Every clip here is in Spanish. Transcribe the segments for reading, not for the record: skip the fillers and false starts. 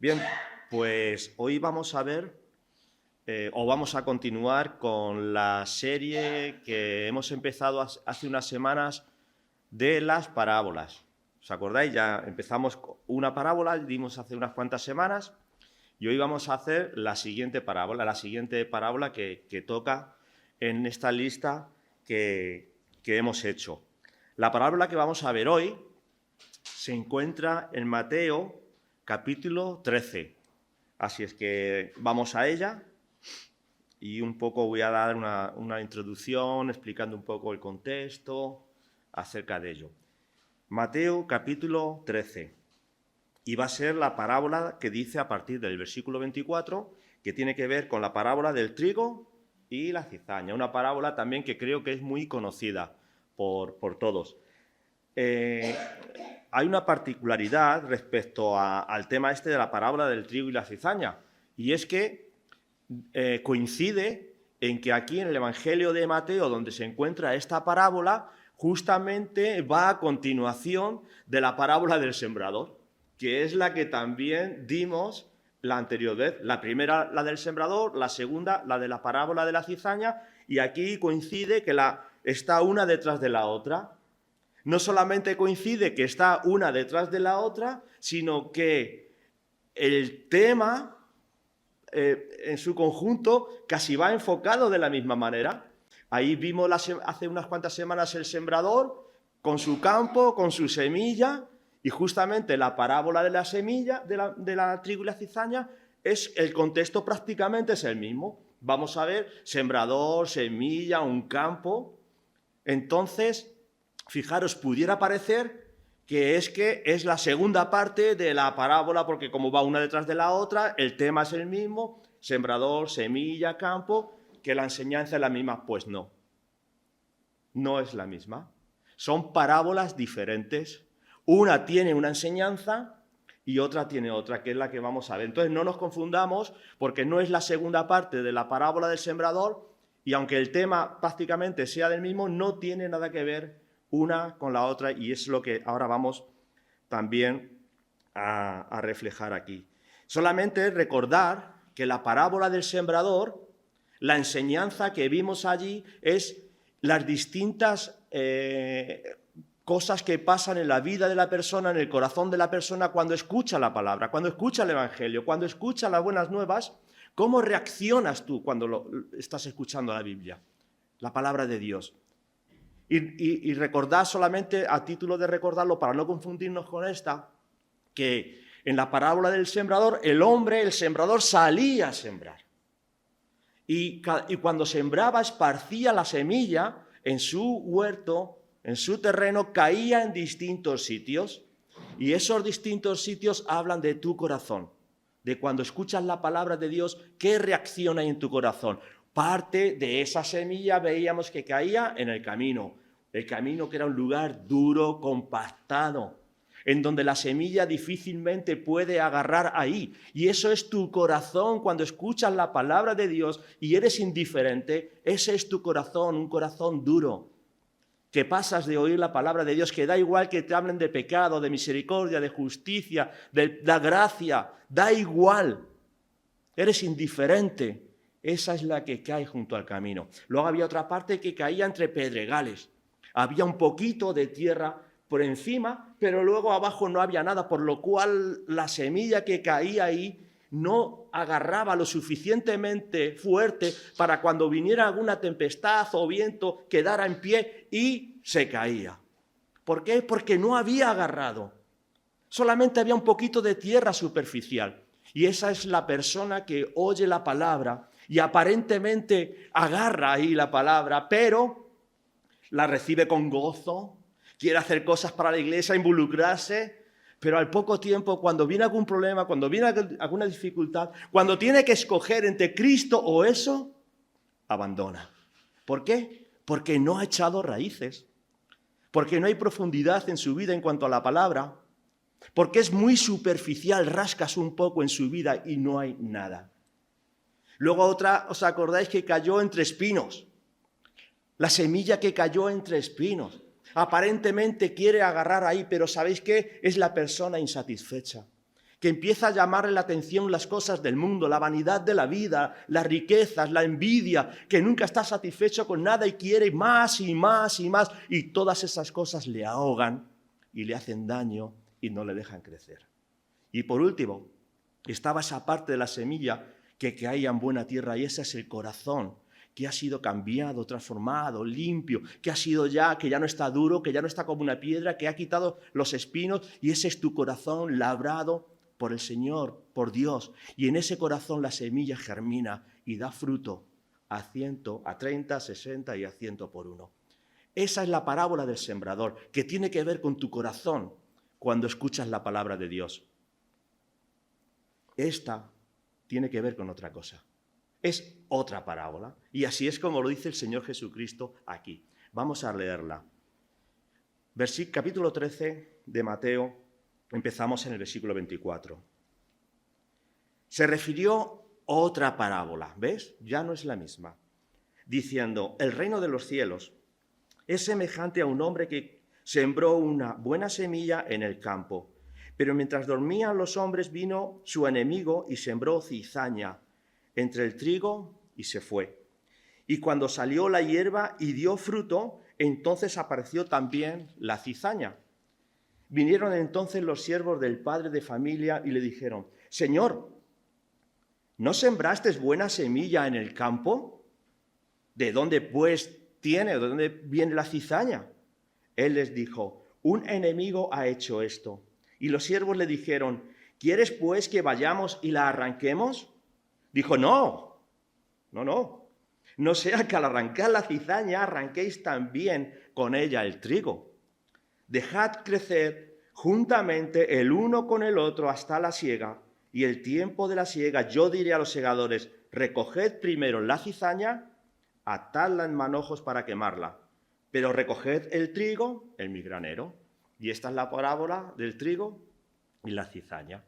Bien, pues hoy vamos a ver o vamos a continuar con la serie que hemos empezado hace unas semanas de las parábolas. ¿Os acordáis? Ya empezamos con una parábola, dimos hace unas cuantas semanas y hoy vamos a hacer la siguiente parábola que toca en esta lista que hemos hecho. La parábola que vamos a ver hoy se encuentra en Mateo capítulo 13. Así es que vamos a ella y un poco voy a dar una introducción explicando un poco el contexto acerca de ello. Mateo capítulo 13. Y va a ser la parábola que dice a partir del versículo 24, que tiene que ver con la parábola del trigo y la cizaña. Una parábola también que creo que es muy conocida por todos. Hay una particularidad respecto al tema este de la parábola del trigo y la cizaña, y es que coincide en que aquí en el Evangelio de Mateo, donde se encuentra esta parábola, justamente va a continuación de la parábola del sembrador, que es la que también dimos la anterior vez. La primera, la del sembrador, la segunda, la de la parábola de la cizaña, y aquí coincide que está una detrás de la otra. No solamente coincide que está una detrás de la otra, sino que el tema en su conjunto casi va enfocado de la misma manera. Ahí vimos hace unas cuantas semanas el sembrador con su campo, con su semilla, y justamente la parábola de la semilla, de la trigo y la cizaña, el contexto prácticamente es el mismo. Vamos a ver sembrador, semilla, un campo. Entonces, fijaros, pudiera parecer que es la segunda parte de la parábola, porque como va una detrás de la otra, el tema es el mismo, sembrador, semilla, campo, que la enseñanza es la misma. Pues no, no es la misma. Son parábolas diferentes. Una tiene una enseñanza y otra tiene otra, que es la que vamos a ver. Entonces no nos confundamos, porque no es la segunda parte de la parábola del sembrador, y aunque el tema prácticamente sea del mismo, no tiene nada que ver una con la otra, y es lo que ahora vamos también a reflejar aquí. Solamente recordar que la parábola del sembrador, la enseñanza que vimos allí es las distintas cosas que pasan en la vida de la persona, en el corazón de la persona, cuando escucha la palabra, cuando escucha el Evangelio, cuando escucha las buenas nuevas. ¿Cómo reaccionas tú cuando estás escuchando la Biblia, la palabra de Dios? Y recordad, solamente a título de recordarlo, para no confundirnos con esta, que en la parábola del sembrador, el sembrador, salía a sembrar. Y cuando sembraba, esparcía la semilla en su huerto, en su terreno, caía en distintos sitios. Y esos distintos sitios hablan de tu corazón, de cuando escuchas la palabra de Dios, ¿qué reacción hay en tu corazón? Parte de esa semilla veíamos que caía en el camino que era un lugar duro, compactado, en donde la semilla difícilmente puede agarrar ahí. Y eso es tu corazón cuando escuchas la palabra de Dios y eres indiferente. Ese es tu corazón, un corazón duro, que pasas de oír la palabra de Dios, que da igual que te hablen de pecado, de misericordia, de justicia, de la gracia, da igual. Eres indiferente. Esa es la que cae junto al camino. Luego había otra parte que caía entre pedregales. Había un poquito de tierra por encima, pero luego abajo no había nada, por lo cual la semilla que caía ahí no agarraba lo suficientemente fuerte para cuando viniera alguna tempestad o viento quedara en pie y se caía. ¿Por qué? Porque no había agarrado. Solamente había un poquito de tierra superficial. Y esa es la persona que oye la palabra y aparentemente agarra ahí la palabra, pero la recibe con gozo, quiere hacer cosas para la iglesia, involucrarse, pero al poco tiempo, cuando viene algún problema, cuando viene alguna dificultad, cuando tiene que escoger entre Cristo o eso, abandona. ¿Por qué? Porque no ha echado raíces, porque no hay profundidad en su vida en cuanto a la palabra, porque es muy superficial, rascas un poco en su vida y no hay nada. Luego otra, ¿os acordáis que cayó entre espinos? La semilla que cayó entre espinos. Aparentemente quiere agarrar ahí, pero ¿sabéis qué? Es la persona insatisfecha, que empieza a llamarle la atención las cosas del mundo, la vanidad de la vida, las riquezas, la envidia, que nunca está satisfecho con nada y quiere más y más y más, y todas esas cosas le ahogan y le hacen daño y no le dejan crecer. Y por último, estaba esa parte de la semilla que caía en buena tierra, y ese es el corazón, que ha sido cambiado, transformado, limpio, que ya no está duro, que ya no está como una piedra, que ha quitado los espinos, y ese es tu corazón labrado por el Señor, por Dios. Y en ese corazón la semilla germina y da fruto a 100, a 30, 60 y a 100 por uno. Esa es la parábola del sembrador, que tiene que ver con tu corazón cuando escuchas la palabra de Dios. Esta tiene que ver con otra cosa. Es otra parábola, y así es como lo dice el Señor Jesucristo aquí. Vamos a leerla. Capítulo 13 de Mateo, empezamos en el versículo 24. Se refirió a otra parábola, ¿ves? Ya no es la misma. Diciendo, el reino de los cielos es semejante a un hombre que sembró una buena semilla en el campo, pero mientras dormían los hombres vino su enemigo y sembró cizaña entre el trigo y se fue. Y cuando salió la hierba y dio fruto, entonces apareció también la cizaña. Vinieron entonces los siervos del padre de familia y le dijeron, Señor, ¿no sembraste buena semilla en el campo? ¿De dónde pues de dónde viene la cizaña? Él les dijo, un enemigo ha hecho esto. Y los siervos le dijeron, ¿quieres pues que vayamos y la arranquemos? Dijo, no sea que al arrancar la cizaña arranquéis también con ella el trigo. Dejad crecer juntamente el uno con el otro hasta la siega, y el tiempo de la siega yo diré a los segadores, recoged primero la cizaña, atadla en manojos para quemarla, pero recoged el trigo en mi granero. Y esta es la parábola del trigo y la cizaña.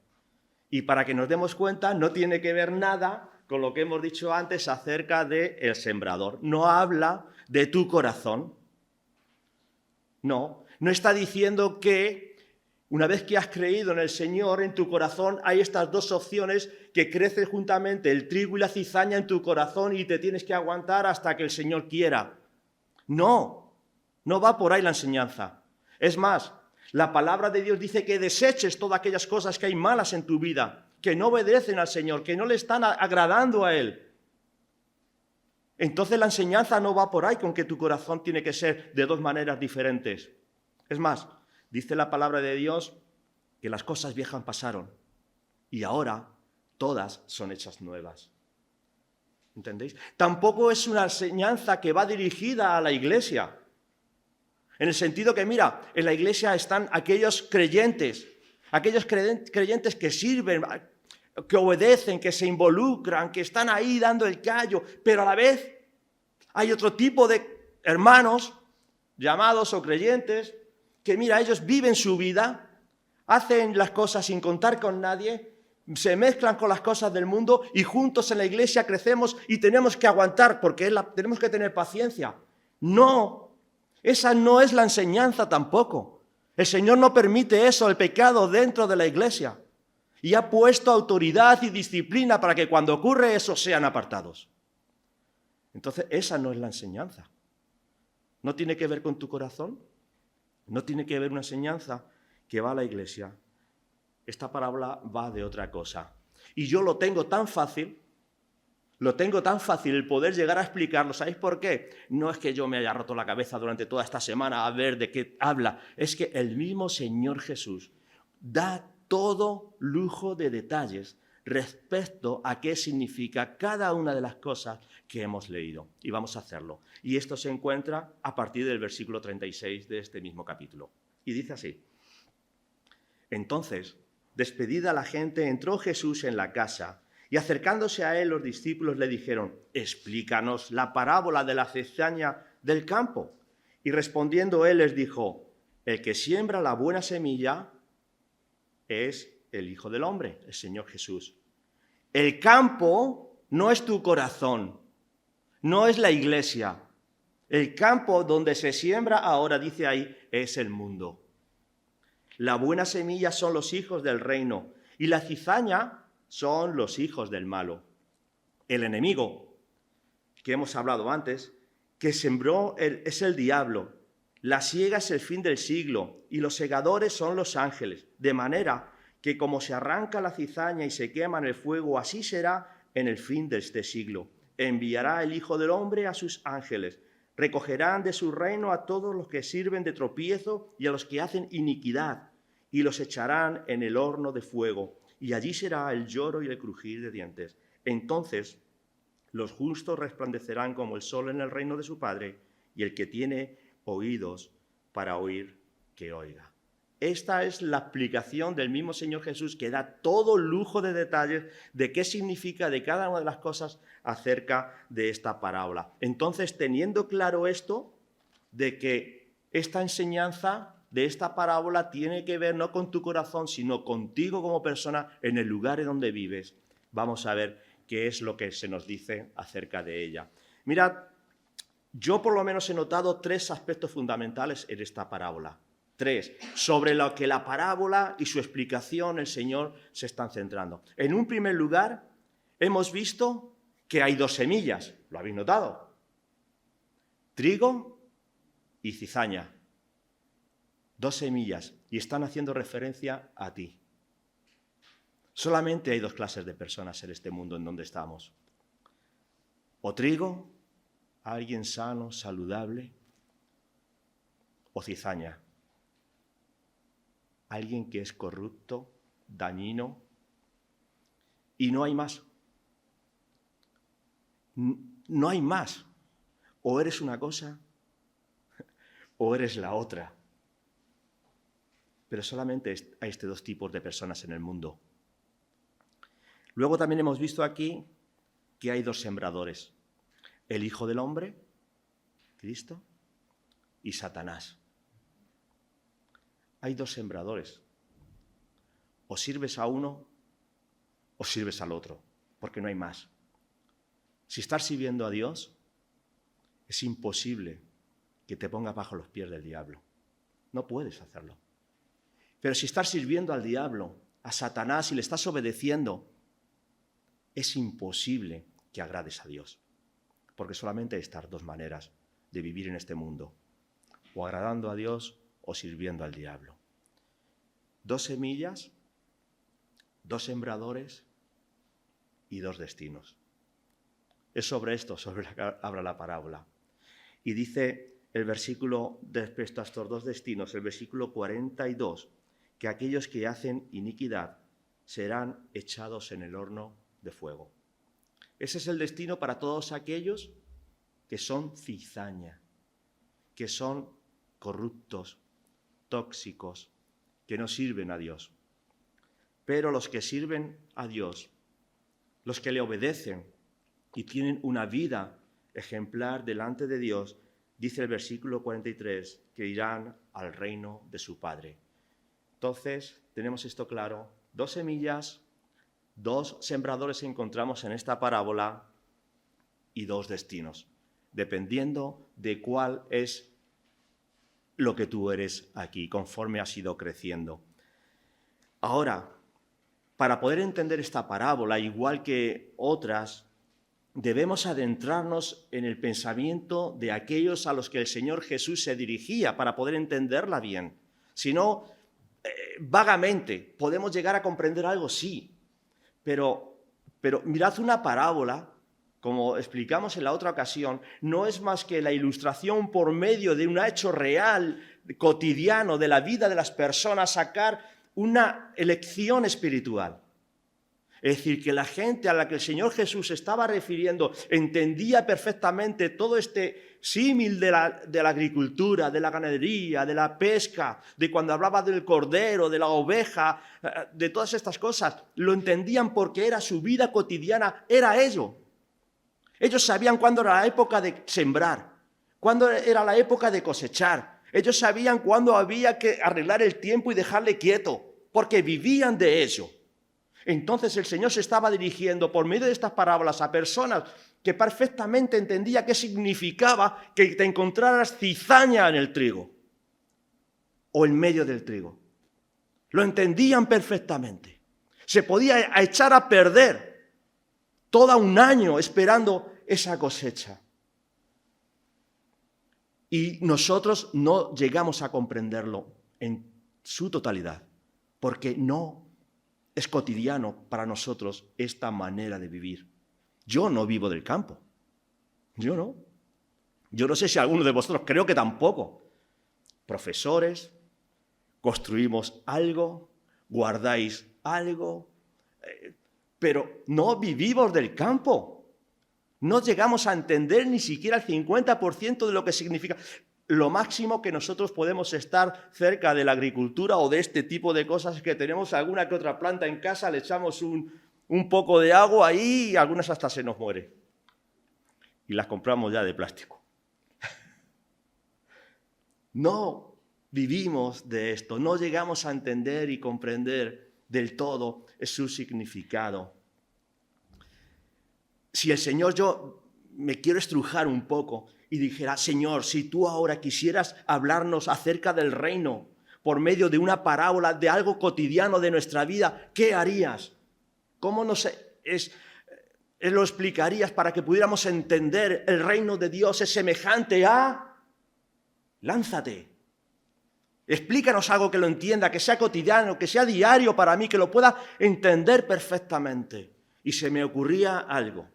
Y para que nos demos cuenta, no tiene que ver nada con lo que hemos dicho antes acerca del sembrador. No habla de tu corazón. No está diciendo que una vez que has creído en el Señor, en tu corazón hay estas dos opciones que crecen juntamente, el trigo y la cizaña en tu corazón, y te tienes que aguantar hasta que el Señor quiera. No va por ahí la enseñanza. Es más, la palabra de Dios dice que deseches todas aquellas cosas que hay malas en tu vida, que no obedecen al Señor, que no le están agradando a Él. Entonces la enseñanza no va por ahí con que tu corazón tiene que ser de dos maneras diferentes. Es más, dice la palabra de Dios que las cosas viejas pasaron y ahora todas son hechas nuevas. ¿Entendéis? Tampoco es una enseñanza que va dirigida a la iglesia. En el sentido que, mira, en la iglesia están aquellos creyentes que sirven, que obedecen, que se involucran, que están ahí dando el callo, pero a la vez hay otro tipo de hermanos, llamados o creyentes, que mira, ellos viven su vida, hacen las cosas sin contar con nadie, se mezclan con las cosas del mundo y juntos en la iglesia crecemos y tenemos que aguantar porque tenemos que tener paciencia. No. Esa no es la enseñanza tampoco. El Señor no permite eso, el pecado dentro de la iglesia. Y ha puesto autoridad y disciplina para que cuando ocurre eso sean apartados. Entonces, esa no es la enseñanza. ¿No tiene que ver con tu corazón? ¿No tiene que ver una enseñanza que va a la iglesia? Esta parábola va de otra cosa. Y yo lo tengo tan fácil el poder llegar a explicarlo. ¿Sabéis por qué? No es que yo me haya roto la cabeza durante toda esta semana a ver de qué habla. Es que el mismo Señor Jesús da todo lujo de detalles respecto a qué significa cada una de las cosas que hemos leído. Y vamos a hacerlo. Y esto se encuentra a partir del versículo 36 de este mismo capítulo. Y dice así. Entonces, despedida la gente, entró Jesús en la casa. Y acercándose a él, los discípulos le dijeron, explícanos la parábola de la cizaña del campo. Y respondiendo él les dijo, el que siembra la buena semilla es el Hijo del Hombre, el Señor Jesús. El campo no es tu corazón, no es la iglesia. El campo donde se siembra ahora, dice ahí, es el mundo. La buena semilla son los hijos del reino. Y la cizaña son los hijos del malo. El enemigo, que hemos hablado antes, que sembró es el diablo. La siega es el fin del siglo y los segadores son los ángeles. De manera que como se arranca la cizaña y se quema en el fuego, así será en el fin de este siglo. Enviará el Hijo del Hombre a sus ángeles. Recogerán de su reino a todos los que sirven de tropiezo y a los que hacen iniquidad, y los echarán en el horno de fuego. Y allí será el lloro y el crujir de dientes. Entonces los justos resplandecerán como el sol en el reino de su Padre, y el que tiene oídos para oír, que oiga. Esta es la explicación del mismo Señor Jesús, que da todo lujo de detalles de qué significa de cada una de las cosas acerca de esta parábola. Entonces, teniendo claro esto, de que esta enseñanza de esta parábola tiene que ver no con tu corazón, sino contigo como persona en el lugar en donde vives, vamos a ver qué es lo que se nos dice acerca de ella. Mirad, yo por lo menos he notado 3 aspectos fundamentales en esta parábola. 3, sobre lo que la parábola y su explicación el Señor se están centrando. En un primer lugar, hemos visto que hay 2 semillas, ¿lo habéis notado? Trigo y cizaña. 2 semillas, y están haciendo referencia a ti. Solamente hay 2 clases de personas en este mundo en donde estamos. O trigo, alguien sano, saludable, o cizaña, alguien que es corrupto, dañino, y no hay más. No hay más. O eres una cosa o eres la otra. Pero solamente hay estos 2 tipos de personas en el mundo. Luego también hemos visto aquí que hay 2 sembradores. El Hijo del Hombre, Cristo, y Satanás. Hay 2 sembradores. O sirves a uno o sirves al otro, porque no hay más. Si estás sirviendo a Dios, es imposible que te pongas bajo los pies del diablo. No puedes hacerlo. Pero si estás sirviendo al diablo, a Satanás, y le estás obedeciendo, es imposible que agrades a Dios. Porque solamente hay estas 2 maneras de vivir en este mundo. O agradando a Dios o sirviendo al diablo. 2 semillas, 2 sembradores y 2 destinos. Es sobre esto, sobre lo que habla la parábola. Y dice el versículo, respecto a estos 2 destinos, el versículo 42, que aquellos que hacen iniquidad serán echados en el horno de fuego. Ese es el destino para todos aquellos que son cizaña, que son corruptos, tóxicos, que no sirven a Dios. Pero los que sirven a Dios, los que le obedecen y tienen una vida ejemplar delante de Dios, dice el versículo 43, que irán al reino de su Padre. Entonces, tenemos esto claro, 2 semillas, 2 sembradores encontramos en esta parábola y 2 destinos, dependiendo de cuál es lo que tú eres aquí, conforme has ido creciendo. Ahora, para poder entender esta parábola, igual que otras, debemos adentrarnos en el pensamiento de aquellos a los que el Señor Jesús se dirigía para poder entenderla bien. Si no, vagamente podemos llegar a comprender algo, sí, pero mirad, una parábola, como explicamos en la otra ocasión, no es más que la ilustración por medio de un hecho real, cotidiano, de la vida de las personas, sacar una lección espiritual. Es decir, que la gente a la que el Señor Jesús se estaba refiriendo entendía perfectamente todo este símil de la agricultura, de la ganadería, de la pesca, de cuando hablaba del cordero, de la oveja, de todas estas cosas. Lo entendían porque era su vida cotidiana, era ello. Ellos sabían cuándo era la época de sembrar, cuándo era la época de cosechar. Ellos sabían cuándo había que arreglar el tiempo y dejarle quieto, porque vivían de ello. Entonces el Señor se estaba dirigiendo por medio de estas parábolas a personas que perfectamente entendían qué significaba que te encontraras cizaña en el trigo o en medio del trigo. Lo entendían perfectamente. Se podía echar a perder todo un año esperando esa cosecha. Y nosotros no llegamos a comprenderlo en su totalidad, porque no es cotidiano para nosotros esta manera de vivir. Yo no vivo del campo. Yo no. Yo no sé si alguno de vosotros, creo que tampoco. Profesores, construimos algo, guardáis algo, pero no vivimos del campo. No llegamos a entender ni siquiera el 50% de lo que significa. Lo máximo que nosotros podemos estar cerca de la agricultura o de este tipo de cosas es que tenemos alguna que otra planta en casa, le echamos un poco de agua ahí y algunas hasta se nos mueren. Y las compramos ya de plástico. No vivimos de esto, no llegamos a entender y comprender del todo su significado. Si el Señor, yo me quiero estrujar un poco y dijera, Señor, si tú ahora quisieras hablarnos acerca del reino por medio de una parábola, de algo cotidiano de nuestra vida, ¿qué harías? ¿Cómo lo explicarías para que pudiéramos entender el reino de Dios es semejante a... Lánzate. Explícanos algo que lo entienda, que sea cotidiano, que sea diario para mí, que lo pueda entender perfectamente. Y se me ocurría algo.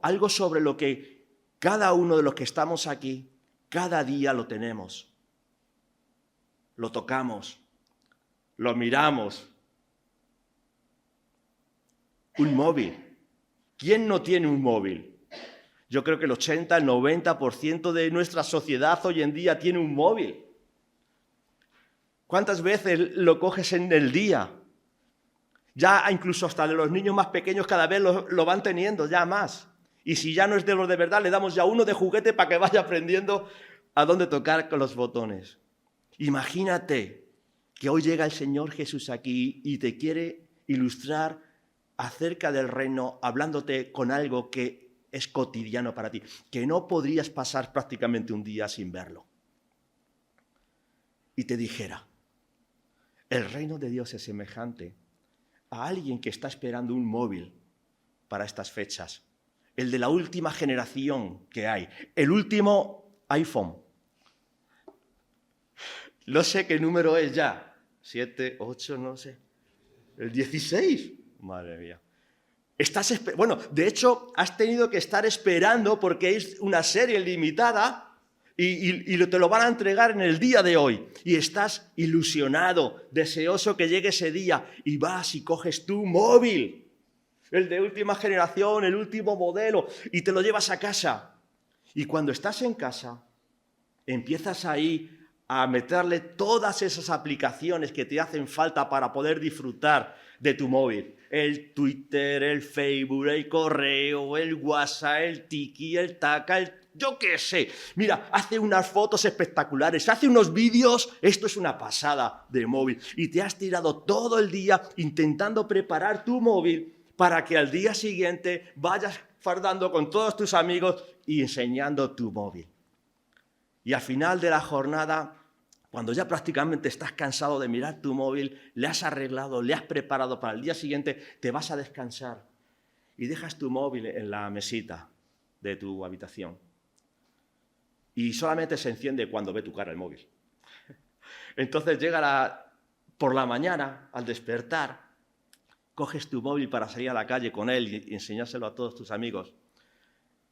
Algo sobre lo que cada uno de los que estamos aquí, cada día lo tenemos. Lo tocamos, lo miramos. Un móvil. ¿Quién no tiene un móvil? Yo creo que el 80, el 90% de nuestra sociedad hoy en día tiene un móvil. ¿Cuántas veces lo coges en el día? Ya incluso hasta de los niños más pequeños cada vez lo van teniendo, ya más. Y si ya no es de los de verdad, le damos ya uno de juguete para que vaya aprendiendo a dónde tocar con los botones. Imagínate que hoy llega el Señor Jesús aquí y te quiere ilustrar acerca del reino, hablándote con algo que es cotidiano para ti, que no podrías pasar prácticamente un día sin verlo. Y te dijera, el reino de Dios es semejante a alguien que está esperando un móvil para estas fechas, el de la última generación que hay, el último iPhone. No sé qué número es ya, 7, 8, no sé, el 16, madre mía. Bueno, de hecho, has tenido que estar esperando porque es una serie limitada y te lo van a entregar en el día de hoy. Y estás ilusionado, deseoso que llegue ese día y vas y coges tu móvil, el de última generación, el último modelo, y te lo llevas a casa. Y cuando estás en casa, empiezas ahí a meterle todas esas aplicaciones que te hacen falta para poder disfrutar de tu móvil. El Twitter, el Facebook, el correo, el WhatsApp, el Tiki, el Taka, yo qué sé. Mira, hace unas fotos espectaculares, hace unos vídeos, esto es una pasada de móvil. Y te has tirado todo el día intentando preparar tu móvil para que al día siguiente vayas fardando con todos tus amigos y enseñando tu móvil. Y al final de la jornada, cuando ya prácticamente estás cansado de mirar tu móvil, le has arreglado, le has preparado para el día siguiente, te vas a descansar y dejas tu móvil en la mesita de tu habitación. Y solamente se enciende cuando ve tu cara el móvil. Entonces llega por la mañana, al despertar, coges tu móvil para salir a la calle con él y enseñárselo a todos tus amigos.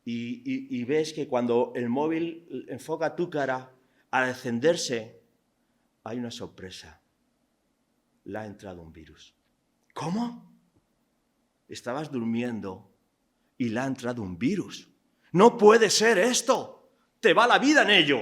Y ves que cuando el móvil enfoca tu cara, al encenderse, hay una sorpresa. Le ha entrado un virus. ¿Cómo? Estabas durmiendo y le ha entrado un virus. ¡No puede ser esto! ¡Te va la vida en ello!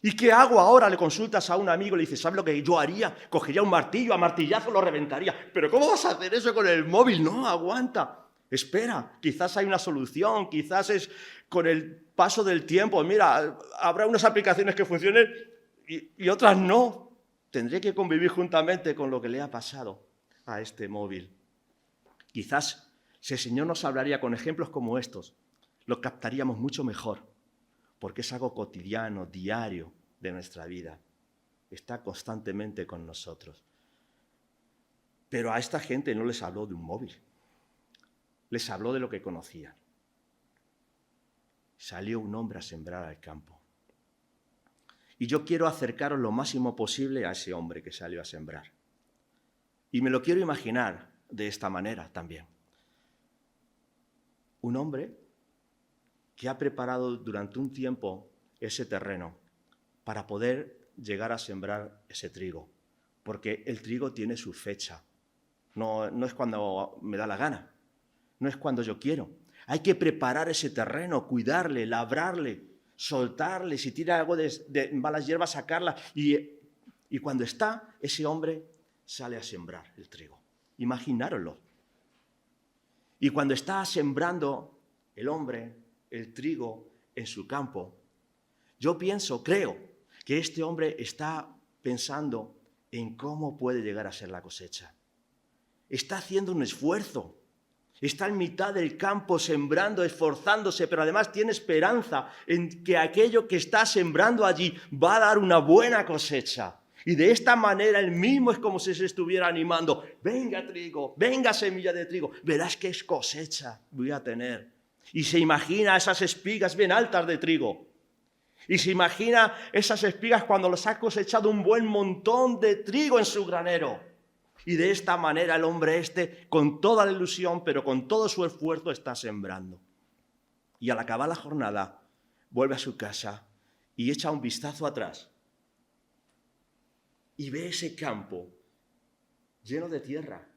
¿Y qué hago ahora? Le consultas a un amigo y le dices, ¿sabes lo que yo haría? Cogería un martillo, a martillazo lo reventaría. ¿Pero cómo vas a hacer eso con el móvil? No, aguanta. Espera, quizás hay una solución, quizás es con el paso del tiempo. Mira, habrá unas aplicaciones que funcionen y otras no. Tendré que convivir juntamente con lo que le ha pasado a este móvil. Quizás si el Señor nos hablaría con ejemplos como estos, lo captaríamos mucho mejor, porque es algo cotidiano, diario de nuestra vida. está constantemente con nosotros. Pero a esta gente no les habló de un móvil, les habló de lo que conocían. Salió un hombre a sembrar al campo. Y yo quiero acercaros lo máximo posible a ese hombre que salió a sembrar. Y me lo quiero imaginar de esta manera también. Un hombre que ha preparado durante un tiempo ese terreno para poder llegar a sembrar ese trigo. Porque el trigo tiene su fecha. No es cuando me da la gana. No es cuando yo quiero. Hay que preparar ese terreno, cuidarle, labrarle, soltarle. Si tira algo de malas hierbas, sacarla. Y cuando está, ese hombre sale a sembrar el trigo. Imaginároslo. Y cuando está sembrando el hombre el trigo en su campo, yo creo que este hombre está pensando en cómo puede llegar a ser la cosecha. Está haciendo un esfuerzo. Está en mitad del campo sembrando, esforzándose, pero además tiene esperanza en que aquello que está sembrando allí va a dar una buena cosecha. Y de esta manera él mismo es como si se estuviera animando. Venga trigo, venga semilla de trigo, verás qué cosecha voy a tener. Y se imagina esas espigas bien altas de trigo. Y se imagina esas espigas cuando los ha cosechado un buen montón de trigo en su granero. Y de esta manera el hombre con toda la ilusión, pero con todo su esfuerzo, está sembrando. Y al acabar la jornada, vuelve a su casa y echa un vistazo atrás. Y ve ese campo lleno de tierra,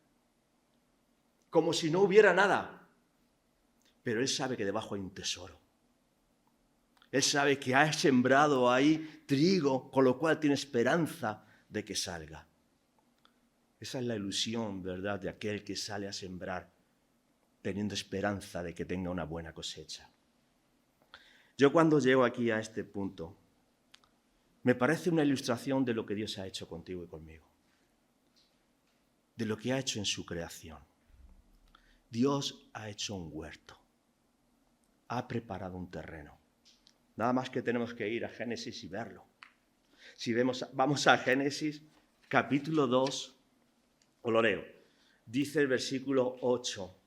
como si no hubiera nada. Pero él sabe que debajo hay un tesoro. Él sabe que ha sembrado ahí trigo, con lo cual tiene esperanza de que salga. Esa es la ilusión, ¿verdad?, de aquel que sale a sembrar, teniendo esperanza de que tenga una buena cosecha. Yo cuando llego aquí a este punto, me parece una ilustración de lo que Dios ha hecho contigo y conmigo, de lo que ha hecho en su creación. Dios ha hecho un huerto, ha preparado un terreno. Nada más que tenemos que ir a Génesis y verlo. Vamos a Génesis, capítulo 2, os lo leo. Dice el versículo 8,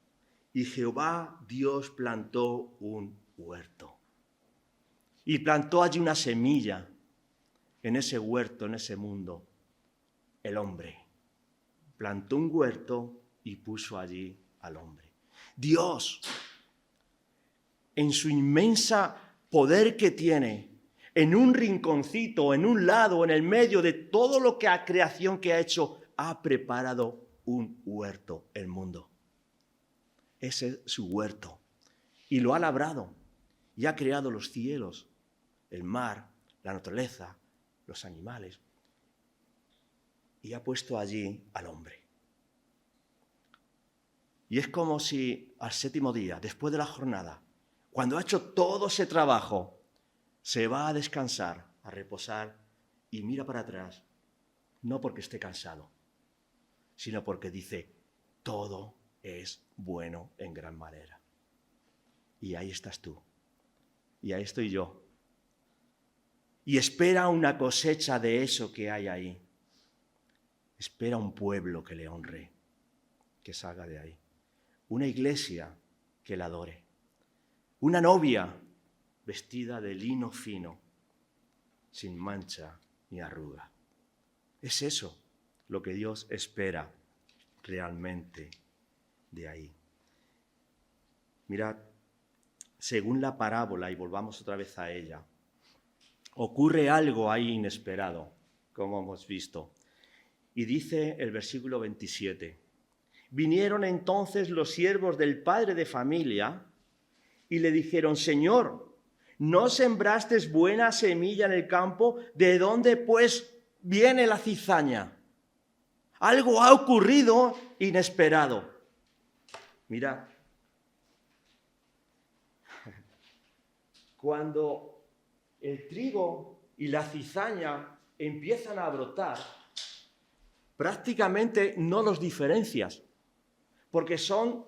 y Jehová Dios plantó un huerto. Y plantó allí una semilla, en ese huerto, en ese mundo, el hombre. Plantó un huerto y puso allí al hombre. Dios, en su inmensa poder que tiene, en un rinconcito, en un lado, en el medio de todo lo que a creación que ha hecho, ha preparado un huerto, el mundo. Ese es su huerto. Y lo ha labrado. Y ha creado los cielos, el mar, la naturaleza, los animales. Y ha puesto allí al hombre. Y es como si al séptimo día, después de la jornada, cuando ha hecho todo ese trabajo, se va a descansar, a reposar y mira para atrás, no porque esté cansado, sino porque dice, todo es bueno en gran manera. Y ahí estás tú, y ahí estoy yo. Y espera una cosecha de eso que hay ahí. Espera un pueblo que le honre, que salga de ahí. Una iglesia que la adore. Una novia vestida de lino fino, sin mancha ni arruga. Es eso lo que Dios espera realmente de ahí. Mirad, según la parábola, y volvamos otra vez a ella, ocurre algo ahí inesperado, como hemos visto. Y dice el versículo 27, vinieron entonces los siervos del padre de familia y le dijeron, Señor, ¿no sembraste buena semilla en el campo? ¿De dónde pues viene la cizaña? Algo ha ocurrido inesperado. Mirad, cuando el trigo y la cizaña empiezan a brotar, prácticamente no los diferencias, porque son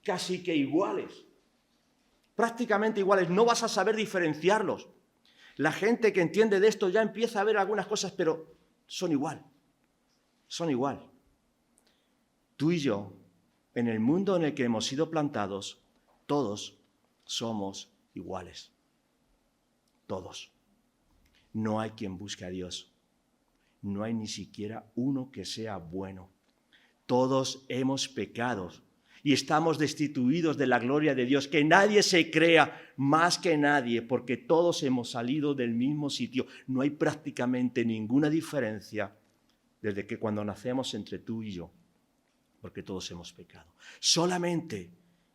casi que iguales, prácticamente iguales, no vas a saber diferenciarlos. La gente que entiende de esto ya empieza a ver algunas cosas, pero son igual. Son igual. Tú y yo, en el mundo en el que hemos sido plantados, todos somos iguales. Todos. No hay quien busque a Dios. No hay ni siquiera uno que sea bueno. Todos hemos pecado y estamos destituidos de la gloria de Dios. Que nadie se crea más que nadie, porque todos hemos salido del mismo sitio. No hay prácticamente ninguna diferencia desde que cuando nacemos entre tú y yo, porque todos hemos pecado. Solamente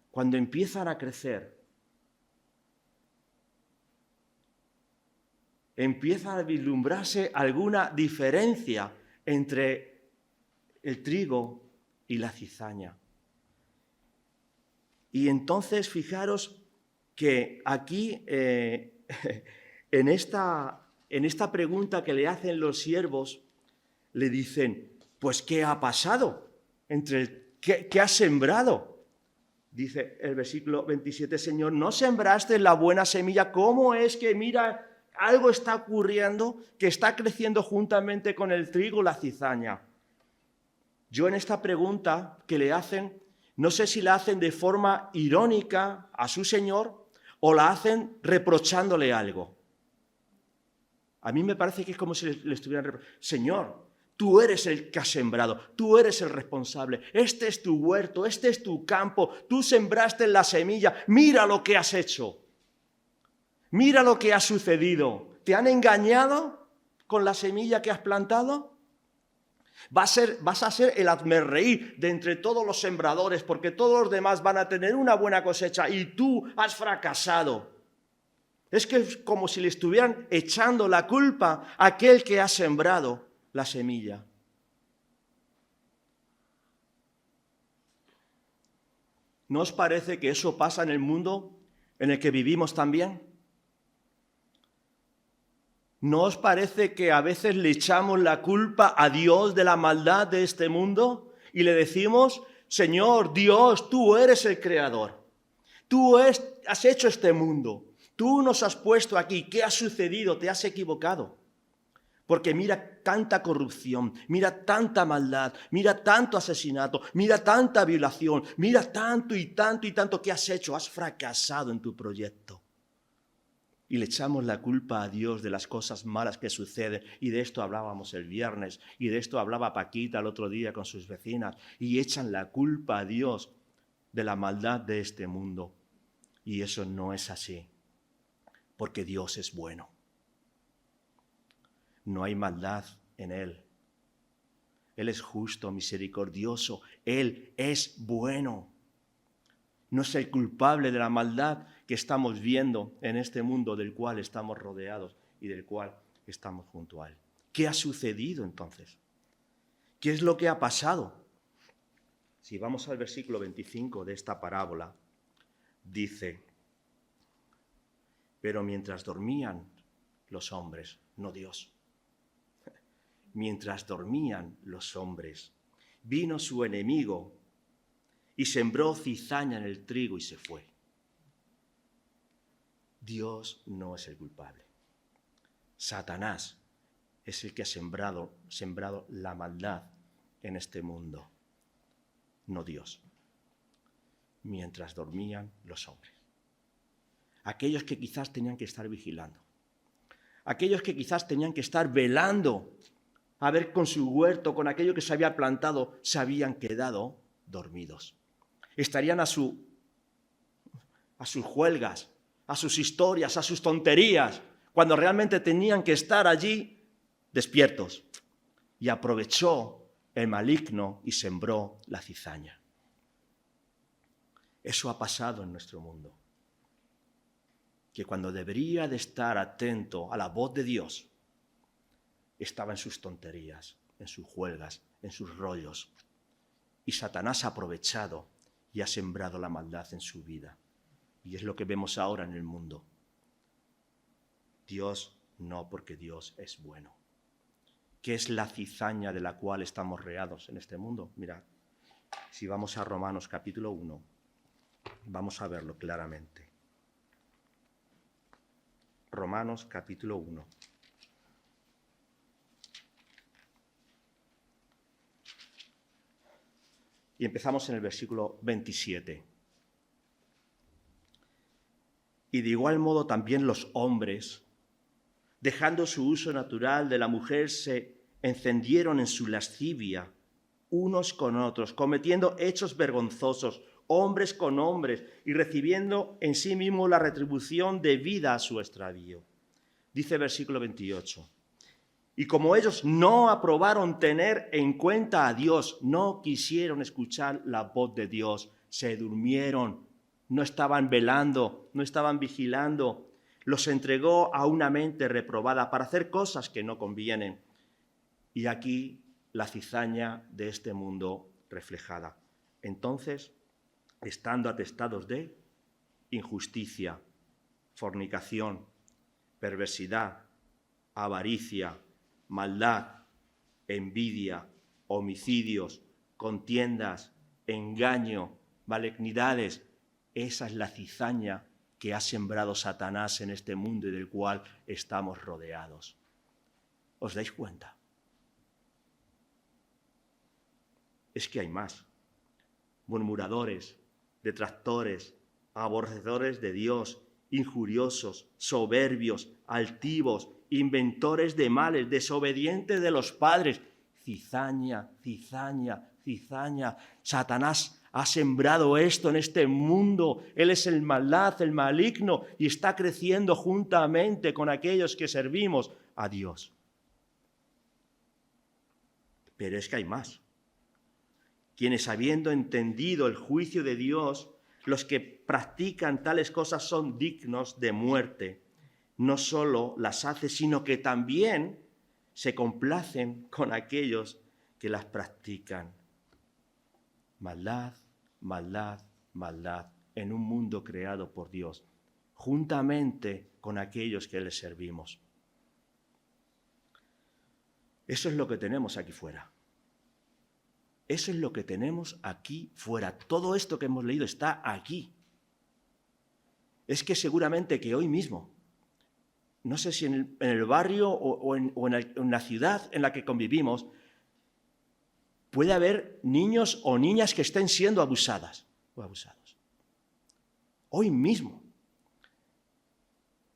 cuando empiezan a crecer, empieza a vislumbrarse alguna diferencia entre el trigo y la cizaña. Y entonces fijaros que aquí, en esta pregunta que le hacen los siervos, le dicen, pues ¿qué ha pasado? ¿Qué has sembrado? Dice el versículo 27, Señor, ¿no sembraste la buena semilla? ¿Cómo es que, mira, algo está ocurriendo que está creciendo juntamente con el trigo la cizaña? Yo en esta pregunta que le hacen, no sé si la hacen de forma irónica a su Señor o la hacen reprochándole algo. A mí me parece que es como si le estuvieran reprochando. Señor, tú eres el que has sembrado, tú eres el responsable, este es tu huerto, este es tu campo, tú sembraste la semilla, mira lo que has hecho, mira lo que ha sucedido. ¿Te han engañado con la semilla que has plantado? Vas a ser el hazmerreír de entre todos los sembradores, porque todos los demás van a tener una buena cosecha y tú has fracasado. Es que es como si le estuvieran echando la culpa a aquel que ha sembrado la semilla. ¿No os parece que eso pasa en el mundo en el que vivimos también? ¿No os parece que a veces le echamos la culpa a Dios de la maldad de este mundo y le decimos, Señor, Dios, tú eres el creador, tú has hecho este mundo, tú nos has puesto aquí, ¿qué ha sucedido? Te has equivocado. Porque mira tanta corrupción, mira tanta maldad, mira tanto asesinato, mira tanta violación, mira tanto y tanto y tanto que has hecho, has fracasado en tu proyecto. Y le echamos la culpa a Dios de las cosas malas que suceden. Y de esto hablábamos el viernes. Y de esto hablaba Paquita el otro día con sus vecinas. Y echan la culpa a Dios de la maldad de este mundo. Y eso no es así. Porque Dios es bueno. No hay maldad en Él. Él es justo, misericordioso. Él es bueno. No es el culpable de la maldad que estamos viendo en este mundo del cual estamos rodeados y del cual estamos junto a Él. ¿Qué ha sucedido entonces? ¿Qué es lo que ha pasado? Si vamos al versículo 25 de esta parábola, dice, pero mientras dormían los hombres, no Dios, mientras dormían los hombres, vino su enemigo y sembró cizaña en el trigo y se fue. Dios no es el culpable. Satanás es el que ha sembrado la maldad en este mundo, no Dios. Mientras dormían los hombres. Aquellos que quizás tenían que estar vigilando. Aquellos que quizás tenían que estar velando a ver con su huerto, con aquello que se había plantado, se habían quedado dormidos. Estarían a sus juelgas, a sus historias, a sus tonterías, cuando realmente tenían que estar allí despiertos. Y aprovechó el maligno y sembró la cizaña. Eso ha pasado en nuestro mundo. Que cuando debería de estar atento a la voz de Dios, estaba en sus tonterías, en sus juelgas, en sus rollos. Y Satanás ha aprovechado y ha sembrado la maldad en su vida. Y es lo que vemos ahora en el mundo. Dios no, porque Dios es bueno. ¿Qué es la cizaña de la cual estamos reados en este mundo? Mirad, si vamos a Romanos capítulo 1, vamos a verlo claramente. Romanos capítulo 1. Y empezamos en el versículo 27. Y de igual modo también los hombres, dejando su uso natural de la mujer, se encendieron en su lascivia unos con otros, cometiendo hechos vergonzosos, hombres con hombres, y recibiendo en sí mismo la retribución debida a su extravío. Dice el versículo 28. Y como ellos no aprobaron tener en cuenta a Dios, no quisieron escuchar la voz de Dios, se durmieron, no estaban velando, no estaban vigilando, los entregó a una mente reprobada para hacer cosas que no convienen. Y aquí la cizaña de este mundo reflejada. Entonces, estando atestados de injusticia, fornicación, perversidad, avaricia, maldad, envidia, homicidios, contiendas, engaño, malignidades. Esa es la cizaña que ha sembrado Satanás en este mundo y del cual estamos rodeados. ¿Os dais cuenta? Es que hay más. Murmuradores, detractores, aborrecedores de Dios, injuriosos, soberbios, altivos, inventores de males, desobedientes de los padres. Cizaña, cizaña, cizaña. Satanás ha sembrado esto en este mundo. Él es el maldad, el maligno, y está creciendo juntamente con aquellos que servimos a Dios. Pero es que hay más. Quienes, habiendo entendido el juicio de Dios, los que practican tales cosas son dignos de muerte. No solo las hace, sino que también se complacen con aquellos que las practican. Maldad, maldad, maldad en un mundo creado por Dios, juntamente con aquellos que le servimos. Eso es lo que tenemos aquí fuera. Eso es lo que tenemos aquí fuera. Todo esto que hemos leído está aquí. Es que seguramente que hoy mismo, no sé si en el barrio o en la ciudad en la que convivimos, puede haber niños o niñas que estén siendo abusadas o abusados. Hoy mismo.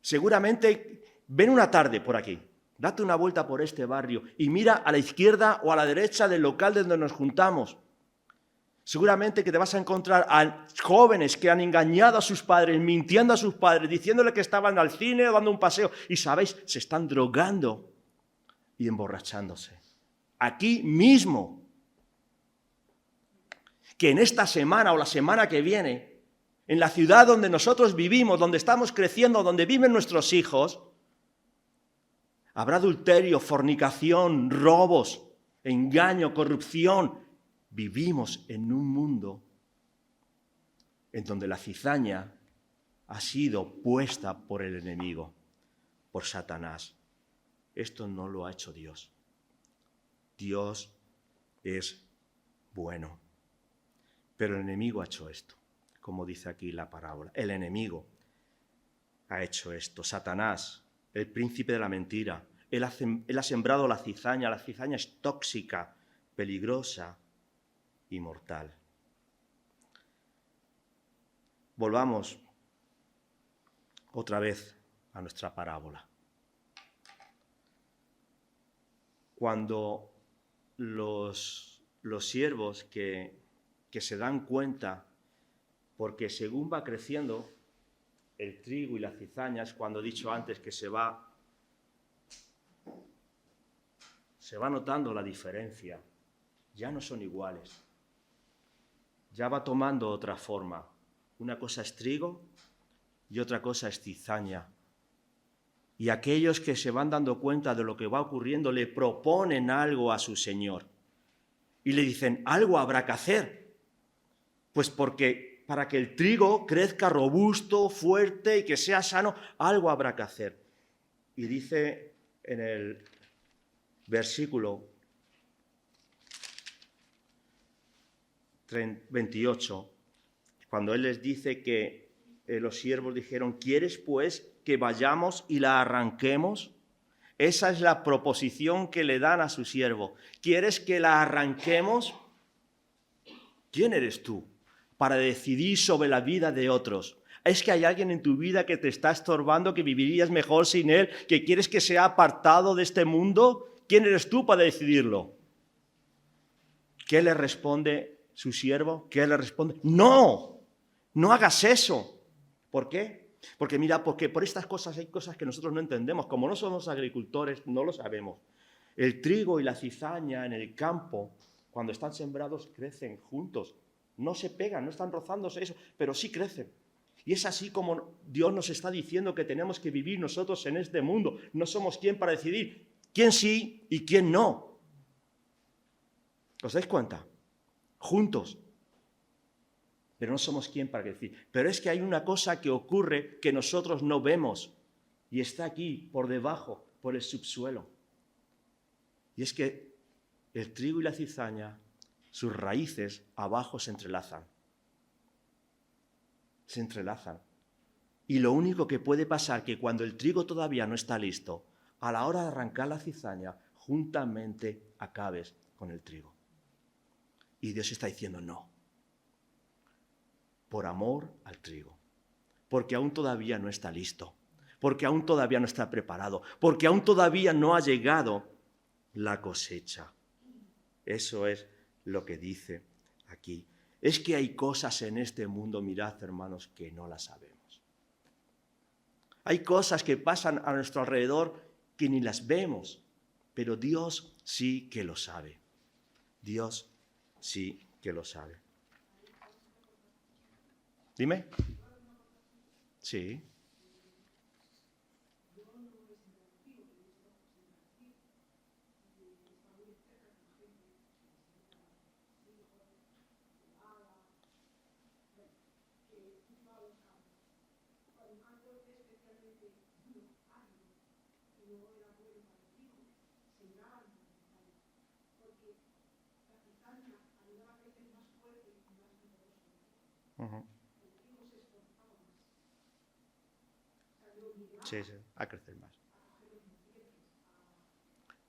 Seguramente ven una tarde por aquí. Date una vuelta por este barrio y mira a la izquierda o a la derecha del local donde nos juntamos. Seguramente que te vas a encontrar a jóvenes que han engañado a sus padres, mintiendo a sus padres, diciéndole que estaban al cine o dando un paseo. Y, ¿sabéis? Se están drogando y emborrachándose. Aquí mismo. Que en esta semana o la semana que viene, en la ciudad donde nosotros vivimos, donde estamos creciendo, donde viven nuestros hijos, habrá adulterio, fornicación, robos, engaño, corrupción. Vivimos en un mundo en donde la cizaña ha sido puesta por el enemigo, por Satanás. Esto no lo ha hecho Dios. Dios es bueno. Pero el enemigo ha hecho esto, como dice aquí la parábola. El enemigo ha hecho esto. Satanás, el príncipe de la mentira. Él ha sembrado la cizaña. La cizaña es tóxica, peligrosa y mortal. Volvamos otra vez a nuestra parábola. Cuando los siervos que se dan cuenta, porque según va creciendo el trigo y la cizaña, es cuando he dicho antes que se va notando la diferencia, ya no son iguales, ya va tomando otra forma. Una cosa es trigo y otra cosa es cizaña. Y aquellos que se van dando cuenta de lo que va ocurriendo le proponen algo a su Señor y le dicen, algo habrá que hacer. Pues porque para que el trigo crezca robusto, fuerte y que sea sano, algo habrá que hacer. Y dice en el versículo 28, cuando él les dice que los siervos dijeron, ¿quieres pues que vayamos y la arranquemos? Esa es la proposición que le dan a su siervo. ¿Quieres que la arranquemos? ¿Quién eres tú para decidir sobre la vida de otros? ¿Es que hay alguien en tu vida que te está estorbando, que vivirías mejor sin él, que quieres que sea apartado de este mundo? ¿Quién eres tú para decidirlo? ¿Qué le responde su siervo? ¿Qué le responde? ¡No! No hagas eso. ¿Por qué? Porque mira, porque por estas cosas hay cosas que nosotros no entendemos. Como no somos agricultores, no lo sabemos. El trigo y la cizaña en el campo, cuando están sembrados, crecen juntos. No se pegan, no están rozándose eso, pero sí crecen. Y es así como Dios nos está diciendo que tenemos que vivir nosotros en este mundo. No somos quien para decidir quién sí y quién no. ¿Os dais cuenta? Juntos. Pero no somos quien para decir. Pero es que hay una cosa que ocurre que nosotros no vemos y está aquí, por debajo, por el subsuelo. Y es que el trigo y la cizaña, sus raíces abajo se entrelazan. Se entrelazan. Y lo único que puede pasar es que cuando el trigo todavía no está listo, a la hora de arrancar la cizaña, juntamente acabes con el trigo. Y Dios está diciendo no. Por amor al trigo. Porque aún todavía no está listo. Porque aún todavía no está preparado. Porque aún todavía no ha llegado la cosecha. Eso es lo que dice aquí. Es que hay cosas en este mundo, mirad, hermanos, que no las sabemos. Hay cosas que pasan a nuestro alrededor que ni las vemos, pero Dios sí que lo sabe. Dios sí que lo sabe. Dime. Sí. Uh-huh. Sí, a crecer más.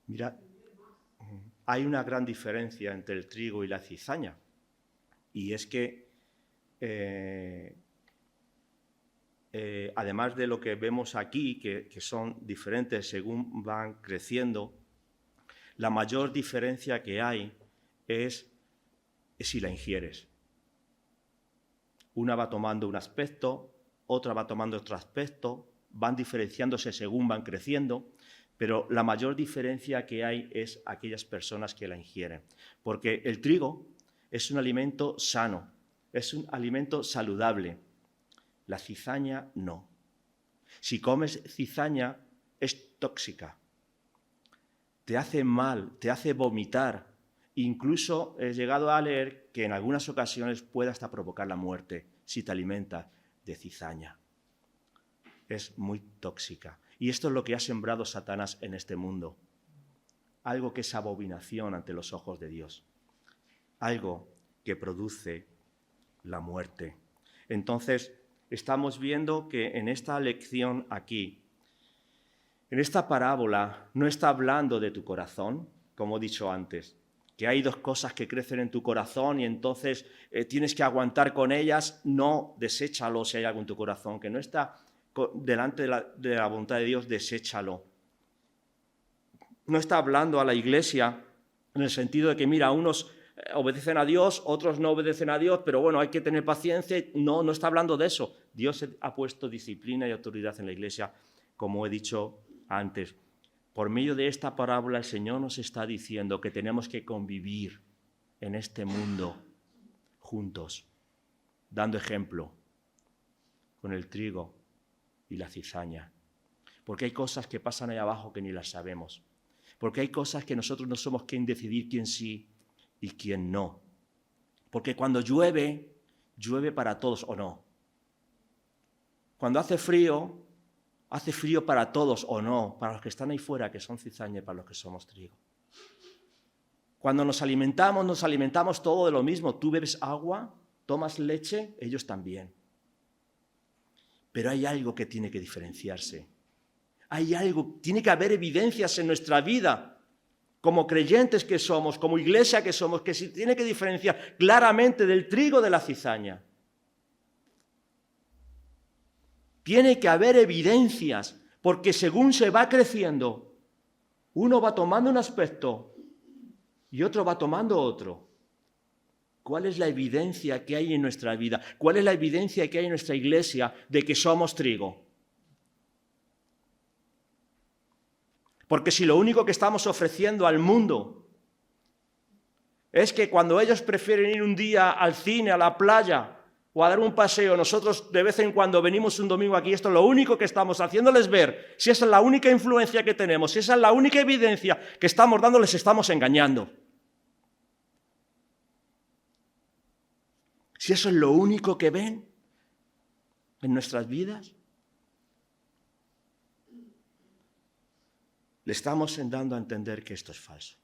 Mira, hay una gran diferencia entre el trigo y la cizaña. Y es que, además de lo que vemos aquí, que son diferentes según van creciendo, la mayor diferencia que hay es si la ingieres. Una va tomando un aspecto, otra va tomando otro aspecto, van diferenciándose según van creciendo, pero la mayor diferencia que hay es aquellas personas que la ingieren. Porque el trigo es un alimento sano, es un alimento saludable. La cizaña no. Si comes cizaña es tóxica. Te hace mal, te hace vomitar. Incluso he llegado a leer que en algunas ocasiones puede hasta provocar la muerte si te alimentas de cizaña. Es muy tóxica. Y esto es lo que ha sembrado Satanás en este mundo. Algo que es abominación ante los ojos de Dios. Algo que produce la muerte. Entonces, estamos viendo que en esta lección aquí, en esta parábola, no está hablando de tu corazón, como he dicho antes, que hay dos cosas que crecen en tu corazón y entonces tienes que aguantar con ellas. No, deséchalo si hay algo en tu corazón, que no está delante de la voluntad de Dios, deséchalo. No está hablando a la iglesia en el sentido de que, mira, unos obedecen a Dios, otros no obedecen a Dios, pero bueno, hay que tener paciencia. No, no está hablando de eso. Dios ha puesto disciplina y autoridad en la iglesia, como he dicho antes. Por medio de esta parábola el Señor nos está diciendo que tenemos que convivir en este mundo juntos, dando ejemplo con el trigo y la cizaña. Porque hay cosas que pasan ahí abajo que ni las sabemos. Porque hay cosas que nosotros no somos quien decidir quién sí y quién no. Porque cuando llueve, llueve para todos o no. Cuando hace frío para todos o no, para los que están ahí fuera, que son cizaña, y para los que somos trigo. Cuando nos alimentamos todo de lo mismo. Tú bebes agua, tomas leche, ellos también. Pero hay algo que tiene que diferenciarse. Hay algo, tiene que haber evidencias en nuestra vida, como creyentes que somos, como iglesia que somos, que se tiene que diferenciar claramente del trigo de la cizaña. Tiene que haber evidencias, porque según se va creciendo, uno va tomando un aspecto y otro va tomando otro. ¿Cuál es la evidencia que hay en nuestra vida? ¿Cuál es la evidencia que hay en nuestra iglesia de que somos trigo? Porque si lo único que estamos ofreciendo al mundo es que cuando ellos prefieren ir un día al cine, a la playa o a dar un paseo, nosotros de vez en cuando venimos un domingo aquí, esto es lo único que estamos haciéndoles ver, si esa es la única influencia que tenemos, si esa es la única evidencia que estamos dando, les estamos engañando. Si eso es lo único que ven en nuestras vidas, le estamos dando a entender que esto es falso.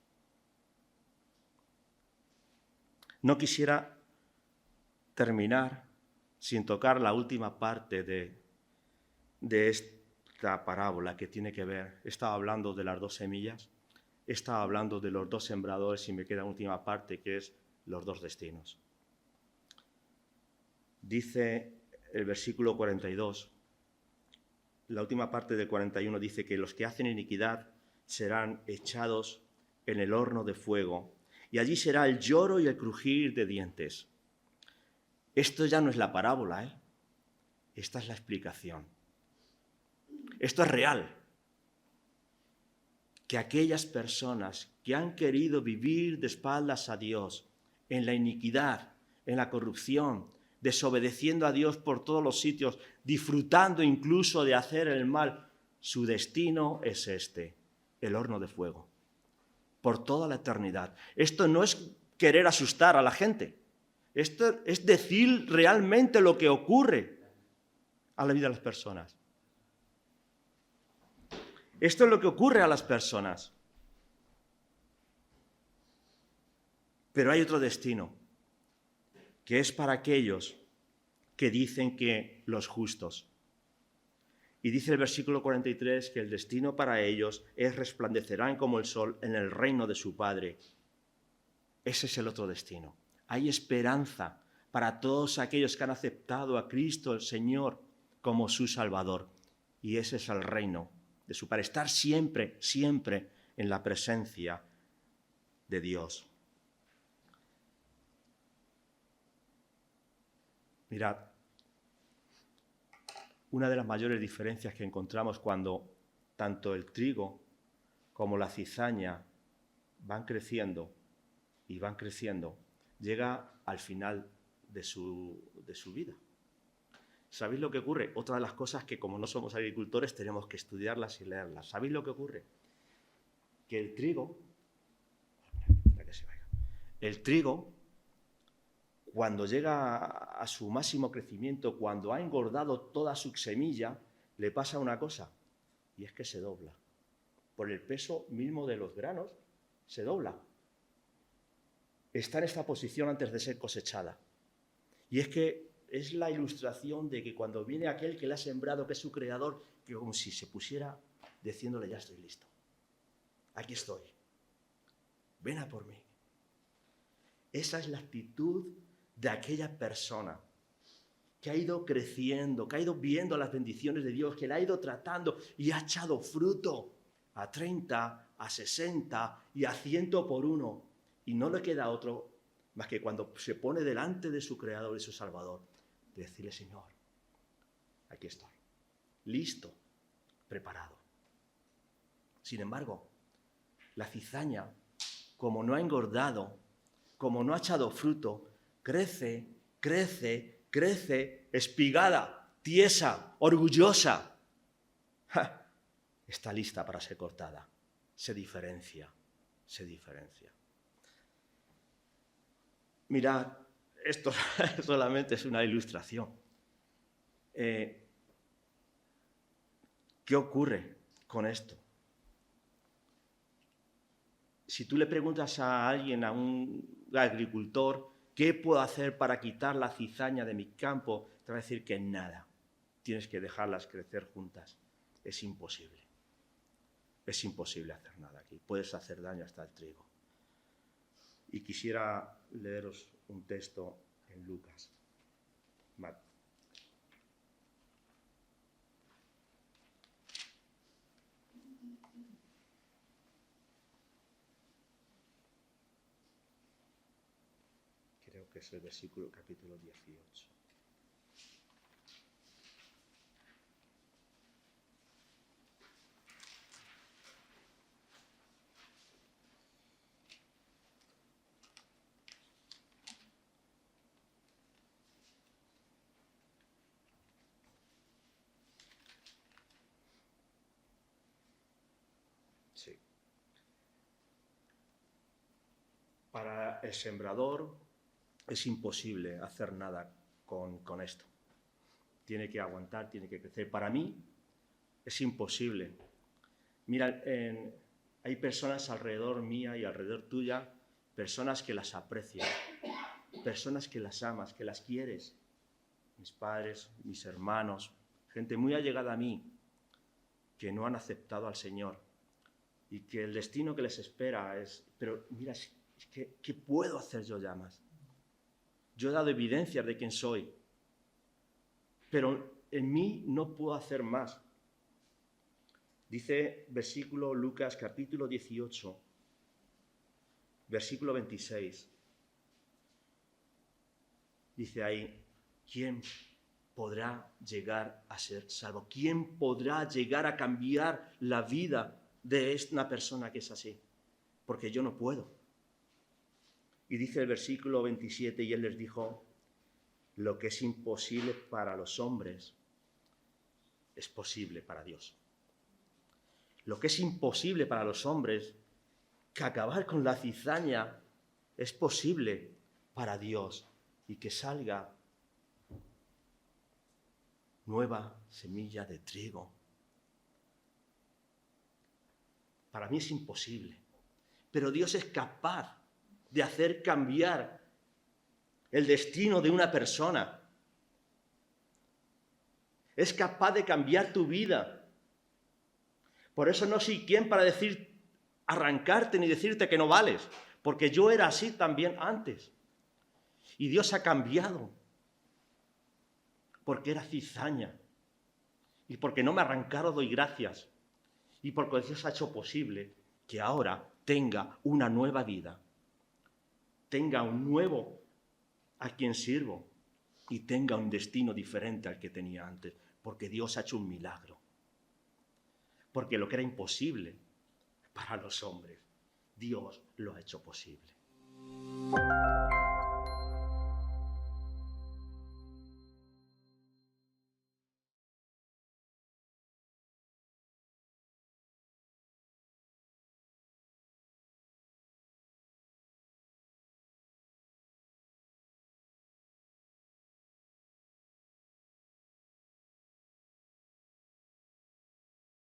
No quisiera terminar sin tocar la última parte de esta parábola que tiene que ver. Estaba hablando de las 2 semillas, estaba hablando de los 2 sembradores y me queda la última parte que es los 2 destinos. Dice el versículo 42, la última parte del 41 dice que los que hacen iniquidad serán echados en el horno de fuego y allí será el lloro y el crujir de dientes. Esto ya no es la parábola, ¿eh? Esta es la explicación. Esto es real. Que aquellas personas que han querido vivir de espaldas a Dios, en la iniquidad, en la corrupción, desobedeciendo a Dios por todos los sitios, disfrutando incluso de hacer el mal, su destino es este, el horno de fuego, por toda la eternidad. Esto no es querer asustar a la gente, esto es decir realmente lo que ocurre a la vida de las personas. Esto es lo que ocurre a las personas. Pero hay otro destino, que es para aquellos que dicen que los justos. Y dice el versículo 43 que el destino para ellos es resplandecerán como el sol en el reino de su Padre. Ese es el otro destino. Hay esperanza para todos aquellos que han aceptado a Cristo el Señor como su Salvador. Y ese es el reino de su Padre. Estar siempre, siempre en la presencia de Dios. Mirad, una de las mayores diferencias que encontramos cuando tanto el trigo como la cizaña van creciendo y van creciendo, llega al final de su vida. ¿Sabéis lo que ocurre? Otra de las cosas que como no somos agricultores tenemos que estudiarlas y leerlas. ¿Sabéis lo que ocurre? Que el trigo, cuando llega a su máximo crecimiento, cuando ha engordado toda su semilla, le pasa una cosa, y es que se dobla. Por el peso mismo de los granos, se dobla. Está en esta posición antes de ser cosechada. Y es que es la ilustración de que cuando viene aquel que le ha sembrado, que es su creador, que como si se pusiera diciéndole, ya estoy listo. Aquí estoy. Ven a por mí. Esa es la actitud de aquella persona que ha ido creciendo, que ha ido viendo las bendiciones de Dios, que la ha ido tratando y ha echado fruto a 30, a 60 y a 100 por uno. Y no le queda otro más que cuando se pone delante de su Creador y su Salvador, de decirle, Señor, aquí estoy, listo, preparado. Sin embargo, la cizaña, como no ha engordado, como no ha echado fruto, crece, crece, crece, espigada, tiesa, orgullosa. ¡Ja! Está lista para ser cortada. Se diferencia, se diferencia. Mirad, esto solamente es una ilustración. ¿Qué ocurre con esto? Si tú le preguntas a alguien, a un agricultor, ¿qué puedo hacer para quitar la cizaña de mi campo? Te va a decir que nada. tienes que dejarlas crecer juntas. Es imposible. Es imposible hacer nada aquí. Puedes hacer daño hasta el trigo. Y quisiera leeros un texto en Lucas. Creo que es el versículo capítulo 18. Sí. Para el sembrador es imposible hacer nada con esto. Tiene que aguantar, tiene que crecer. Para mí es imposible. Mira, hay personas alrededor mía y alrededor tuya, personas que las aprecias, personas que las amas, que las quieres. Mis padres, mis hermanos, gente muy allegada a mí, que no han aceptado al Señor y que el destino que les espera es, pero mira, ¿qué puedo hacer yo ya más? Yo he dado evidencias de quién soy, pero en mí no puedo hacer más. Dice versículo Lucas capítulo 18, versículo 26. Dice ahí, ¿quién podrá llegar a ser salvo? ¿Quién podrá llegar a cambiar la vida de una persona que es así? Porque yo no puedo. Y dice el versículo 27, y él les dijo, lo que es imposible para los hombres es posible para Dios. Lo que es imposible para los hombres, que acabar con la cizaña, es posible para Dios y que salga nueva semilla de trigo. Para mí es imposible, pero Dios es capaz de hacer cambiar el destino de una persona. Es capaz de cambiar tu vida. Por eso no soy quien para arrancarte ni decirte que no vales, porque yo era así también antes. Y Dios ha cambiado, porque era cizaña. Y porque no me arrancaron, doy gracias. Y porque Dios ha hecho posible que ahora tenga una nueva vida, tenga un nuevo a quien sirvo y tenga un destino diferente al que tenía antes, porque Dios ha hecho un milagro. Porque lo que era imposible para los hombres, Dios lo ha hecho posible.